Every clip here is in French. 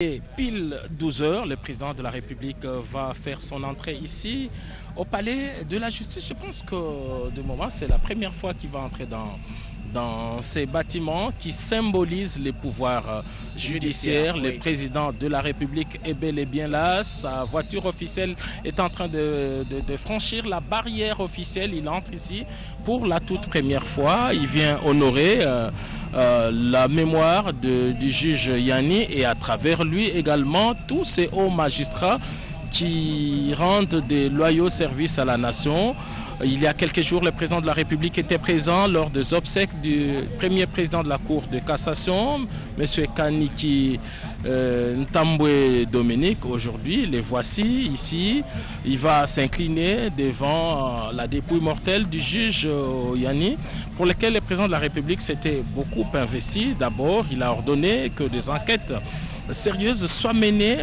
Et pile 12 heures, le président de la République va faire son entrée ici au palais de la justice. Je pense que de moment, c'est la première fois qu'il va entrer dans ces bâtiments qui symbolisent les pouvoirs judiciaires. Le président de la République est bel et bien là. Sa voiture officielle est en train de franchir la barrière officielle. Il entre ici pour la toute première fois. Il vient honorer la mémoire du juge Yanni et à travers lui également tous ces hauts magistrats qui rendent des loyaux services à la nation. Il y a quelques jours, le président de la République était présent lors des obsèques du premier président de la Cour de cassation, M. Kaniki Ntambwe Dominique. Aujourd'hui, les voici ici. Il va s'incliner devant la dépouille mortelle du juge Yanni, pour lequel le président de la République s'était beaucoup investi. D'abord, il a ordonné que des enquêtes sérieuses soient menées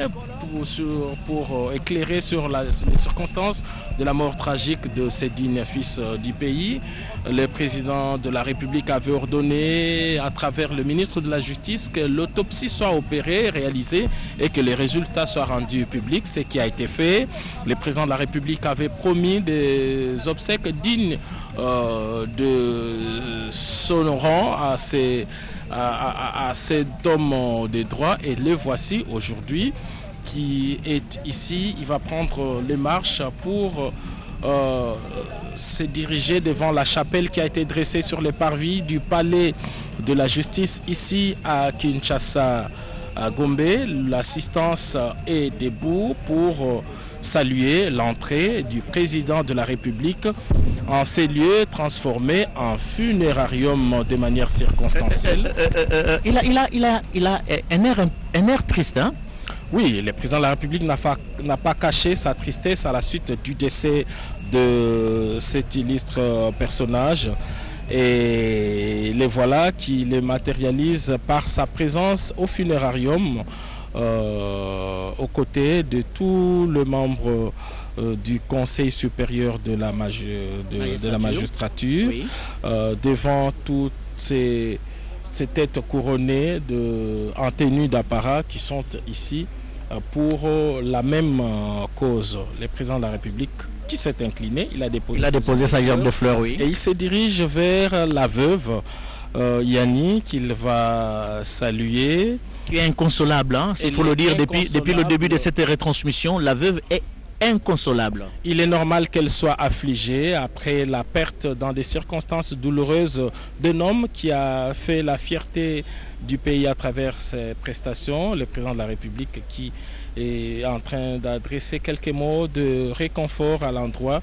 pour éclairer sur les circonstances de la mort tragique de ces dignes fils du pays. Le président de la République avait ordonné à travers le ministre de la Justice que l'autopsie soit opérée, réalisée et que les résultats soient rendus publics, ce qui a été fait. Le président de la République avait promis des obsèques dignes de son rang à cet homme de droit, et le voici aujourd'hui qui est ici. Il va prendre les marches pour se diriger devant la chapelle qui a été dressée sur les parvis du palais de la justice ici à Kinshasa, à Gombe. L'assistance est debout pour saluer l'entrée du président de la République en ces lieux transformés en funérarium de manière circonstancielle. Il a un air triste, hein? Oui, le président de la République n'a pas caché sa tristesse à la suite du décès de cet illustre personnage. Et les voilà qui le matérialise par sa présence au funérarium aux côtés de tous les membres du Conseil supérieur de la magistrature, oui. Devant toutes ces têtes couronnées en tenue d'apparat qui sont ici pour la même cause. Le président de la République qui s'est incliné, il a déposé sa gerbe de fleurs, oui. Et il se dirige vers la veuve Yanni qu'il va saluer. Qui est inconsolable, hein? Il faut le dire, depuis le début de cette retransmission, la veuve est inconsolable. Il est normal qu'elle soit affligée après la perte dans des circonstances douloureuses d'un homme qui a fait la fierté du pays à travers ses prestations. Le président de la République qui est en train d'adresser quelques mots de réconfort à l'endroit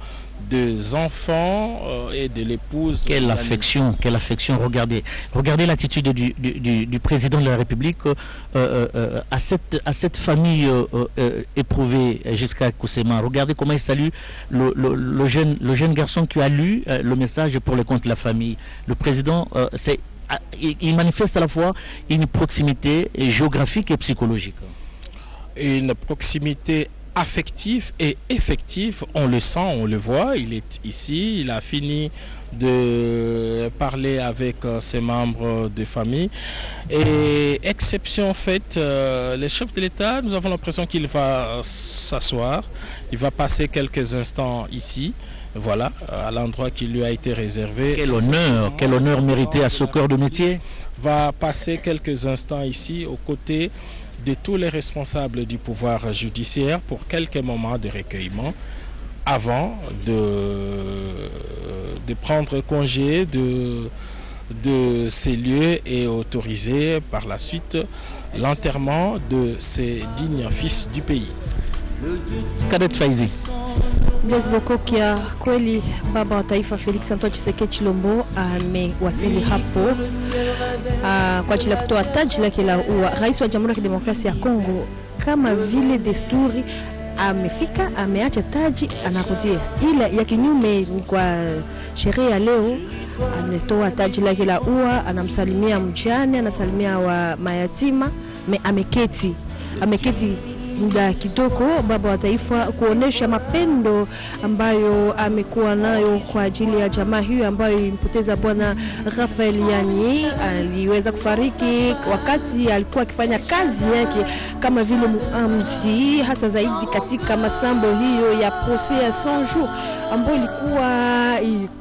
des enfants et de l'épouse. Quelle affection, quelle affection. Regardez l'attitude du président de la République à cette famille éprouvée jusqu'à Koussema. Regardez comment il salue le jeune garçon qui a lu le message pour le compte de la famille. Le président, il manifeste à la fois une proximité géographique et psychologique. Une proximité affective et effective, on le sent, on le voit. Il est ici, il a fini de parler avec ses membres de famille. Et exception faite, le chef de l'État, nous avons l'impression qu'il va s'asseoir, il va passer quelques instants ici. Voilà, à l'endroit qui lui a été réservé. Quel honneur mérité à ce cœur de métier. Va passer quelques instants ici aux côtés de tous les responsables du pouvoir judiciaire pour quelques moments de recueillement avant de prendre congé de ces lieux et autoriser par la suite l'enterrement de ces dignes fils du pays. Cadet Faizi. Blaise Bokokia, kweli baba wa taifa Felix Antoine Tshisekedi Tshilombo amewasili hapo kwa ajili ya kutoa taji lake la rais wa Jamhuri ya Kidemokrasia ya Kongo. Kama vile desturi, amefika, ameacha taji, anakuja. Ila ya kinyume kwa sherehe ya leo, ametoa taji lake la ua, anamsalimia mjane, anasalimia wa mayatima, ameketi muda kidogo baba wa taifa kuonesha mapendo ambayo amekuwa nayo kwa ajili ya jamaa hiyo ambayo impoteza bwana Raphael Yani. Aliweza kufariki wakati alikuwa akifanya kazi yake kama vile muamzi, hasa zaidi katika masambo hiyo ya procès ya 100 jours ambayo ilikuwa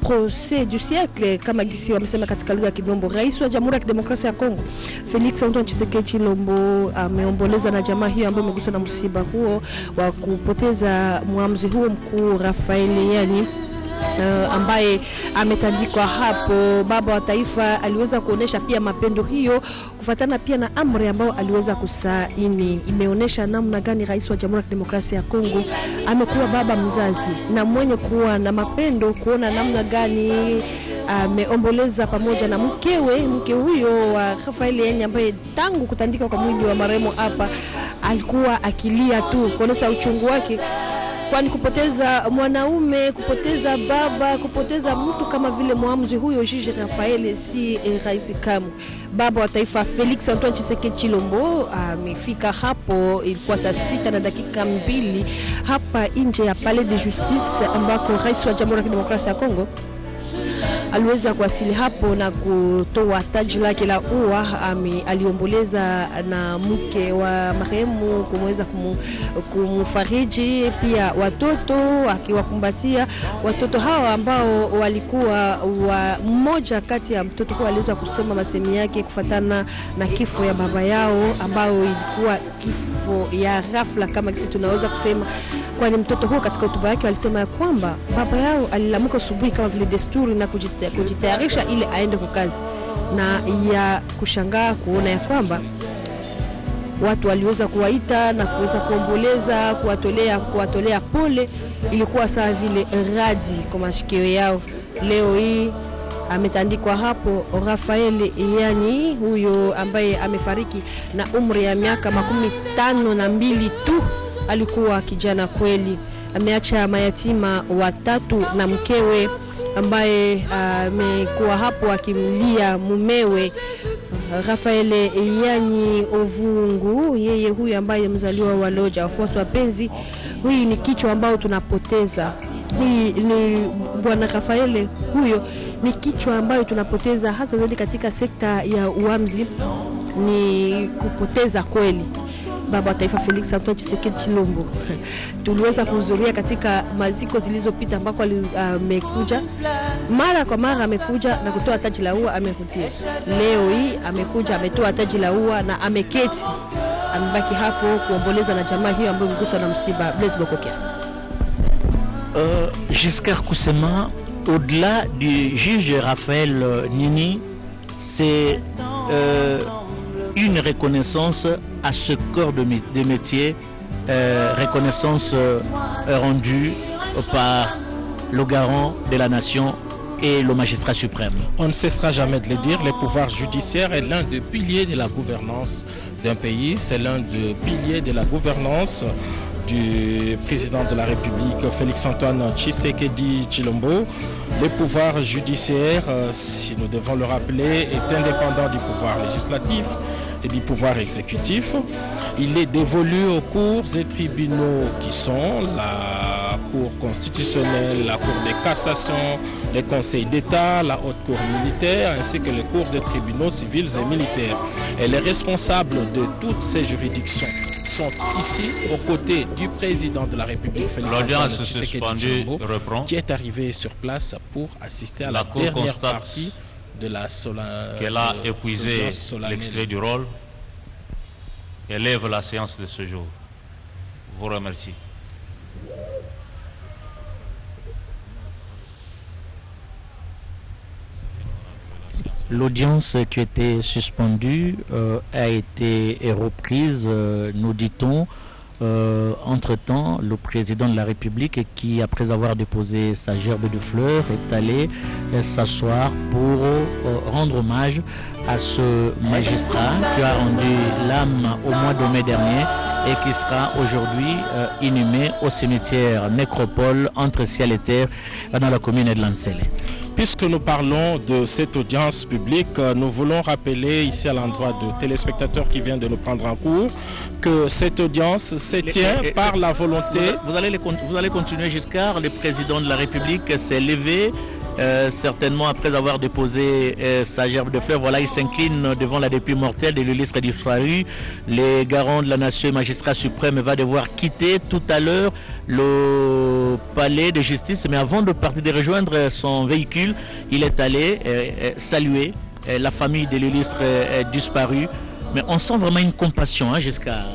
procès du siècle kama gisi wamesema katika lugha ya Kibombo. Rais wa Jamhuri ya Kidemokrasia ya Kongo Felix Antoine Tshisekedi Tshilombo ameomboleza na jamaa hiyo ambayo imeguswa na msiba huo wa kupoteza muamzi huo mkuu Raphael Yani, ambaye ametandikwa hapo. Baba wa taifa aliweza kuonesha pia mapendo hiyo kufuatana pia na amri ambayo aliweza kusaini. Imeonesha namna gani rais wa Jamhuri ya Kidemokrasia ya Kongo amekuwa baba mzazi na mwenye kuwa na mapendo, kuona namna gani ameomboleza pamoja na mke huyo wa Raphael Yani ambaye tangu kutandika kwa mwili wa marehemu hapa alikuwa akilia tu kuonesha uchungu wake, kwani kupoteza mwanaume, kupoteza baba, kupoteza mtu kama vile muamzi huyo Jiji Raphael si rahisi kamwe. Baba wa taifa Felix Antoine Tshisekedi Tshilombo amefika hapo, ilikuwa saa 6:02 hapa nje ya Palais de Justice ambako rais wa Jamhuri ya Kidemokrasia ya Kongo aliweza kuwasili hapo na kutoa taji lake la ua. Aliomboleza na mke wa marehemu kumweza kumfariji pia watoto, akiwakumbatia watoto hawa ambao walikuwa mmoja kati ya mtoto huyo aliweza kusema masemi yake kufuatana na kifo ya baba yao ambao ilikuwa kifo ya ghafla kama kisi tunaweza kusema, kwani mtoto huo katika hotuba yake alisema ya kwamba baba yao alilamuka asubuhi kama vile desturi na kujitayarisha ili aende kwa kazi, na ya kushangaa kuona ya kwamba watu waliweza kuwaita na kuweza kuomboleza, kuwatolea pole, ilikuwa sawa vile radi kwa mashikio yao. Leo hii ametandikwa hapo Raphael Yani, huyo ambaye amefariki na umri ya miaka 52 tu. Alikuwa kijana kweli, ameacha mayatima watatu na mkewe ambaye amekuwa hapo akimlia mumewe Raphael Yani Ovungu. Yeye huyu ambaye mzaliwa wa Loja, wafuasi wapenzi, huyu ni kichwa ambao tunapoteza. Huyu ni bwana Raphael, huyo ni kichwa ambayo tunapoteza hasa zaidi katika sekta ya uamzi, ni kupoteza kweli. Baba wa taifa Felix Antoine Tshisekedi Tshilombo tuliweza kuhudhuria katika maziko zilizopita ambako amekuja mara kwa mara, amekuja na kutoa taji la ua, amekutia. Leo hii amekuja ametoa taji la ua na ameketi, amebaki hapo kuomboleza na jamaa hiyo ambayo imeguswa na msiba. Blaise Bokokia. Giscard Kusema, au-delà du juge Raphael Nini, c'est une reconnaissance à ce corps de métier, reconnaissance rendue par le garant de la nation et le magistrat suprême. On ne cessera jamais de le dire, le pouvoir judiciaire est l'un des piliers de la gouvernance d'un pays, c'est l'un des piliers de la gouvernance du président de la République Félix Antoine Tshisekedi Tshilombo. Le pouvoir judiciaire, si nous devons le rappeler, est indépendant du pouvoir législatif et du pouvoir exécutif. Il est dévolu aux cours et tribunaux qui sont la Cour constitutionnelle, la Cour de cassation, les conseils d'État, la Haute Cour militaire, ainsi que les cours et tribunaux civils et militaires. Et les responsables de toutes ces juridictions sont ici aux côtés du président de la République, Félix Antoine Tshisekedi Tshilombo, qui est arrivé sur place pour assister à la dernière partie de la qu'elle a épuisé l'extrait du rôle et lève la séance de ce jour. Je vous remercie. L'audience qui était suspendue a été reprise, nous dit-on. Entre-temps, le président de la République, qui après avoir déposé sa gerbe de fleurs, est allé s'asseoir pour rendre hommage à ce magistrat qui a rendu l'âme au mois de mai dernier et qui sera aujourd'hui inhumé au cimetière Nécropole entre ciel et terre dans la commune de Lansele. puisque nous parlons de cette audience publique, nous voulons rappeler ici à l'endroit de téléspectateurs qui viennent de nous prendre en cours que cette audience se tient par la volonté... Vous allez continuer, Giscard. Le président de la République s'est levé. Certainement après avoir déposé sa gerbe de fleurs, voilà, il s'incline devant la dépouille mortelle de l'illustre disparu. Les garants de la nation et magistrat suprême va devoir quitter tout à l'heure le palais de justice, mais avant de partir, de rejoindre son véhicule, il est allé saluer la famille de l'illustre disparu. Mais on sent vraiment une compassion, hein, Giscard.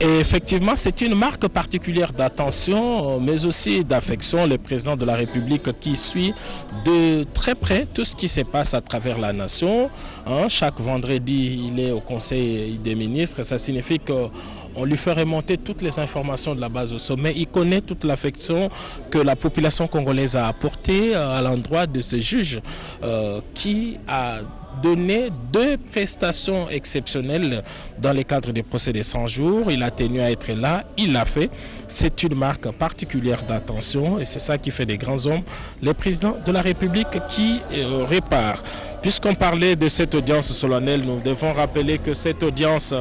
Et effectivement, c'est une marque particulière d'attention, mais aussi d'affection. Le président de la République qui suit de très près tout ce qui se passe à travers la nation. Chaque vendredi, il est au Conseil des ministres. Ça signifie qu'on lui fait remonter toutes les informations de la base au sommet. Il connaît toute l'affection que la population congolaise a apportée à l'endroit de ce juge qui a donné 2 prestations exceptionnelles dans le cadre des procès des 100 jours. Il a tenu à être là, il l'a fait. C'est une marque particulière d'attention et c'est ça qui fait des grands hommes. Le président de la République qui répare. Puisqu'on parlait de cette audience solennelle, nous devons rappeler que cette audience...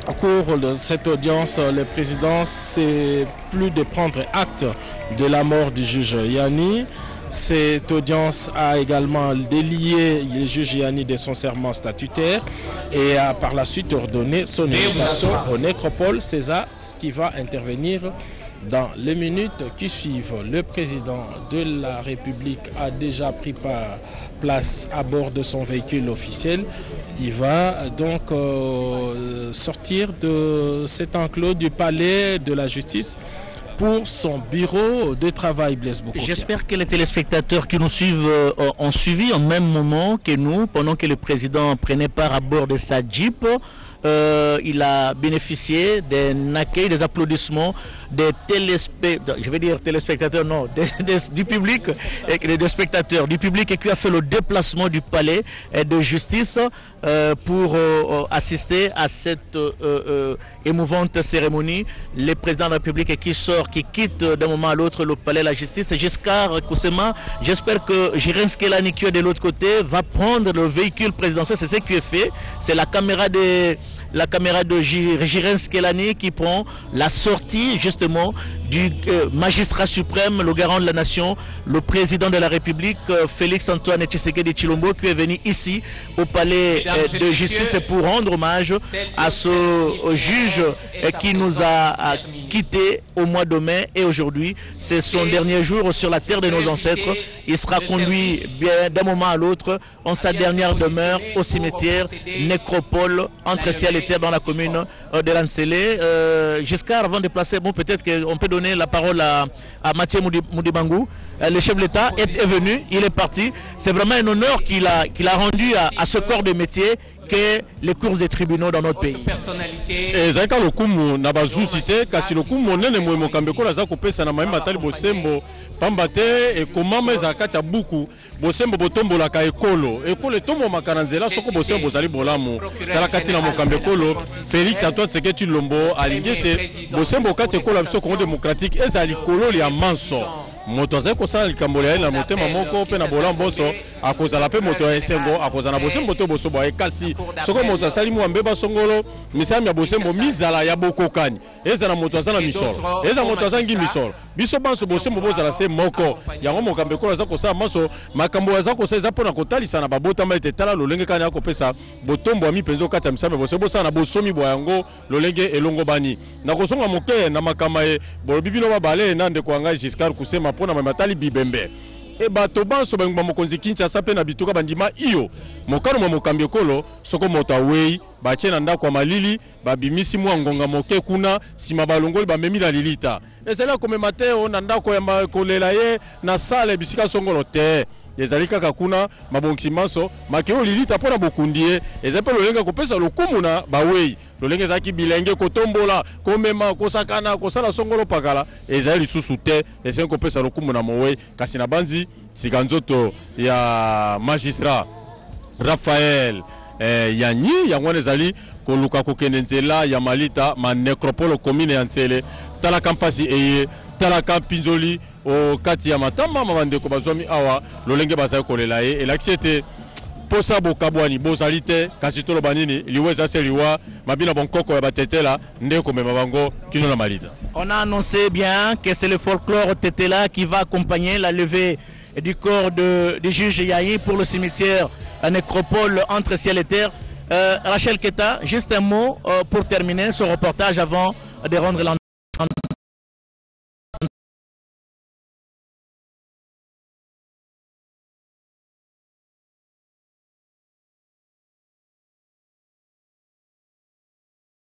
Au cours de cette audience, le président s'est plus de prendre acte de la mort du juge Yani. Cette audience a également délié le juge Yani de son serment statutaire et a par la suite ordonné son invitation au nécropole César, ce qui va intervenir dans les minutes qui suivent. Le président de la République a déjà pris place à bord de son véhicule officiel. Il va donc sortir de cet enclos du palais de la justice pour son bureau de travail, Blaise Bokokia. J'espère que les téléspectateurs qui nous suivent ont suivi en même moment que nous, pendant que le président prenait part à bord de sa Jeep. Il a bénéficié d'un accueil, des applaudissements des téléspectateurs, non, du public, des spectateurs du public, et qui a fait le déplacement du palais de justice pour assister à cette émouvante cérémonie. Le président de la République qui sort, qui quitte d'un moment à l'autre le palais de la justice. Giscard Koussema, j'espère que Jirens Kelani qui est de l'autre côté va prendre le véhicule présidentiel. C'est ce qui est fait. C'est la caméra de Jirens Kelani qui prend la sortie justement du magistrat suprême, le garant de la nation, le président de la République, Félix Antoine Tshisekedi Tshilombo, qui est venu ici au palais de justice pour rendre hommage à ce juge qui nous a quittés au mois de mai, et aujourd'hui c'est son dernier jour sur la terre de nos ancêtres. Il sera conduit d'un moment à l'autre en sa dernière demeure au cimetière nécropole entre ciel et terre dans la commune de Lansele. Giscard, avant de placer, bon, peut-être qu'on peut donner la parole à Mathieu Moudibangou. Le chef de l'État est venu, il est parti. C'est vraiment un honneur qu'il a rendu à ce corps de métier que les cours des tribunaux dans notre pays. Ezaka lokumu na bazusite kasi lokumu nene mo mokambeko la zako pesa na maima tali bosembo pambate e komama ezaka ta buku bosembo botombo la ka ekolo tombo makaranzela soko bosembo zali bolamu tala kati na mokambeko lo Félix Antoine Tshisekedi Tshilombo alingete bosembo kati ekolo biso Congo démocratique ezali kololi ya manso moto azali kosala likambo ya na motema moko pe na bolamboso akozala pe moto ya esengo akozana bosembo to bosobo ekasi soko moto asali mwambe basongolo misami ya bosembo mizala ya bokokani ezana moto azana misolo eza moto azangi misolo biso banso bosembo bozala se moko yango mokambeko za kosala maso makambo za kosala za pona kotalisa na babota maite tala lolenge kani akopesa botombo ami penzo kata misami bosembo sana bosomi boyango lolenge elongo bani na kosonga moke na makama e bolobibino babale nande kwanga Giscard Koussema pona mamatali bibembe e bato banso bangba mokonzi Kinshasa pe na bituka bandima iyo mokano mo mokambi ekolo soko moto awei bache na ndako ya malili babimisi mwa ngonga moke kuna sima balongoli bamemi na lilita ezala komema te na ndako ya kolela ye na sale bisika songolo te ezali kaka kuna mabongisi manso makeo lilita pona bokundie ezape lolenga kopesa lokumu na bawei lolenge zaki bilenge kotombola komema kosakana kosala songolo pakala ezali lisusu te esengo kopesa lokumu na mowe kasi na banzi sikanzoto ya magistrat Raphaël Yani yango ezali koluka kokende nzela ya malita ma necropole commune ya Ntsele tala kampasi eye talaka pinzoli au kati ya matama mamandeko bazwami awa lolenge bazali kolela ye elakisi ete posa bokabwani bozali te kasi tolo banini liwa eza se liwa mabina bonkoko ya batetela nde komema bango kino na malita. On a annoncé bien que c'est le folklore Tetela qui va accompagner la levée du corps du juge Yahi pour le cimetière, la nécropole entre ciel et terre. Rachel Keta, juste un mot pour terminer ce reportage avant de rendre l'antenne.